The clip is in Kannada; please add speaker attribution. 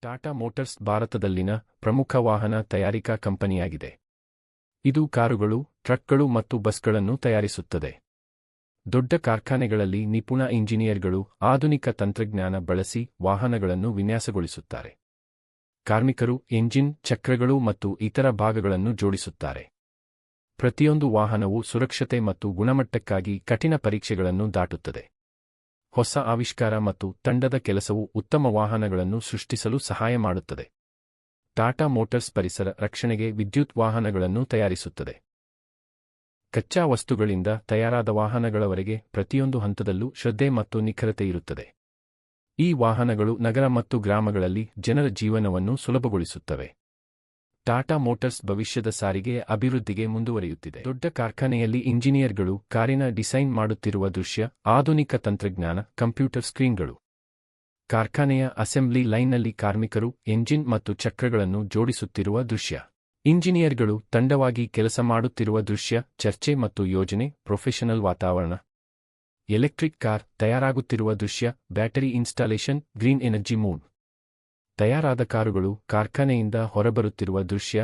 Speaker 1: ಟಾಟಾ ಮೋಟಾರ್ಸ್ ಭಾರತದಲ್ಲಿನ ಪ್ರಮುಖ ವಾಹನ ತಯಾರಿಕಾ ಕಂಪನಿಯಾಗಿದೆ. ಇದು ಕಾರುಗಳು, ಟ್ರಕ್ಗಳು ಮತ್ತು ಬಸ್ಗಳನ್ನು ತಯಾರಿಸುತ್ತದೆ. ದೊಡ್ಡ ಕಾರ್ಖಾನೆಗಳಲ್ಲಿ ನಿಪುಣ ಇಂಜಿನಿಯರ್ಗಳು ಆಧುನಿಕ ತಂತ್ರಜ್ಞಾನ ಬಳಸಿ ವಾಹನಗಳನ್ನು ವಿನ್ಯಾಸಗೊಳಿಸುತ್ತಾರೆ. ಕಾರ್ಮಿಕರು ಎಂಜಿನ್, ಚಕ್ರಗಳು ಮತ್ತು ಇತರ ಭಾಗಗಳನ್ನು ಜೋಡಿಸುತ್ತಾರೆ. ಪ್ರತಿಯೊಂದು ವಾಹನವು ಸುರಕ್ಷತೆ ಮತ್ತು ಗುಣಮಟ್ಟಕ್ಕಾಗಿ ಕಠಿಣ ಪರೀಕ್ಷೆಗಳನ್ನು ದಾಟುತ್ತದೆ. ಹೊಸ ಆವಿಷ್ಕಾರ ಮತ್ತು ತಂಡದ ಕೆಲಸವು ಉತ್ತಮ ವಾಹನಗಳನ್ನು ಸೃಷ್ಟಿಸಲು ಸಹಾಯ ಮಾಡುತ್ತದೆ. ಟಾಟಾ ಮೋಟಾರ್ಸ್ ಪರಿಸರ ರಕ್ಷಣೆಗೆ ವಿದ್ಯುತ್ ವಾಹನಗಳನ್ನು ತಯಾರಿಸುತ್ತದೆ. ಕಚ್ಚಾ ವಸ್ತುಗಳಿಂದ ತಯಾರಾದ ವಾಹನಗಳವರೆಗೆ ಪ್ರತಿಯೊಂದು ಹಂತದಲ್ಲೂ ಶ್ರದ್ಧೆ ಮತ್ತು ನಿಖರತೆ ಇರುತ್ತದೆ. ಈ ವಾಹನಗಳು ನಗರ ಮತ್ತು ಗ್ರಾಮಗಳಲ್ಲಿ ಜನರ ಜೀವನವನ್ನು ಸುಲಭಗೊಳಿಸುತ್ತವೆ. ಟಾಟಾ ಮೋಟಾರ್ಸ್ ಭವಿಷ್ಯದ ಸಾರಿಗೆಯ ಅಭಿವೃದ್ಧಿಗೆ ಮುಂದುವರಿಯುತ್ತಿದೆ. ದೊಡ್ಡ ಕಾರ್ಖಾನೆಯಲ್ಲಿ ಇಂಜಿನಿಯರ್ಗಳು ಕಾರಿನ ಡಿಸೈನ್ ಮಾಡುತ್ತಿರುವ ದೃಶ್ಯ, ಆಧುನಿಕ ತಂತ್ರಜ್ಞಾನ, ಕಂಪ್ಯೂಟರ್ ಸ್ಕ್ರೀನ್ಗಳು. ಕಾರ್ಖಾನೆಯ ಅಸೆಂಬ್ಲಿ ಲೈನ್ನಲ್ಲಿ ಕಾರ್ಮಿಕರು ಎಂಜಿನ್ ಮತ್ತು ಚಕ್ರಗಳನ್ನು ಜೋಡಿಸುತ್ತಿರುವ ದೃಶ್ಯ. ಇಂಜಿನಿಯರ್ಗಳು ತಂಡವಾಗಿ ಕೆಲಸ ಮಾಡುತ್ತಿರುವ ದೃಶ್ಯ, ಚರ್ಚೆ ಮತ್ತು ಯೋಜನೆ, ಪ್ರೊಫೆಷನಲ್ ವಾತಾವರಣ. ಎಲೆಕ್ಟ್ರಿಕ್ ಕಾರ್ ತಯಾರಾಗುತ್ತಿರುವ ದೃಶ್ಯ, battery installation, green energy mood. ತಯಾರಾದ ಕಾರುಗಳು ಕಾರ್ಖಾನೆಯಿಂದ ಹೊರಬರುತ್ತಿರುವ ದೃಶ್ಯ,